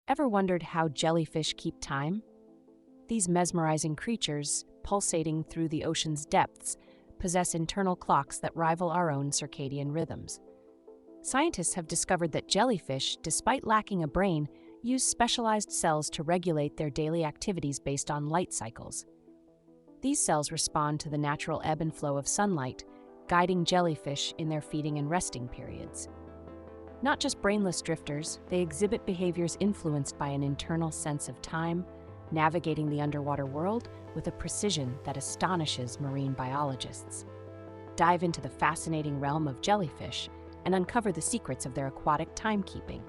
Ever wondered how jellyfish keep time? These mesmerizing creatures, pulsating through the ocean's depths, possess internal clocks that rival our own circadian rhythms. Scientists have discovered that jellyfish, despite lacking a brain, use specialized cells to regulate their daily activities based on light cycles. These cells respond to the natural ebb and flow of sunlight, guiding jellyfish in their feeding and resting periods. Not just brainless drifters, they exhibit behaviors influenced by an internal sense of time, navigating the underwater world with a precision that astonishes marine biologists. Dive into the fascinating realm of jellyfish and uncover the secrets of their aquatic timekeeping.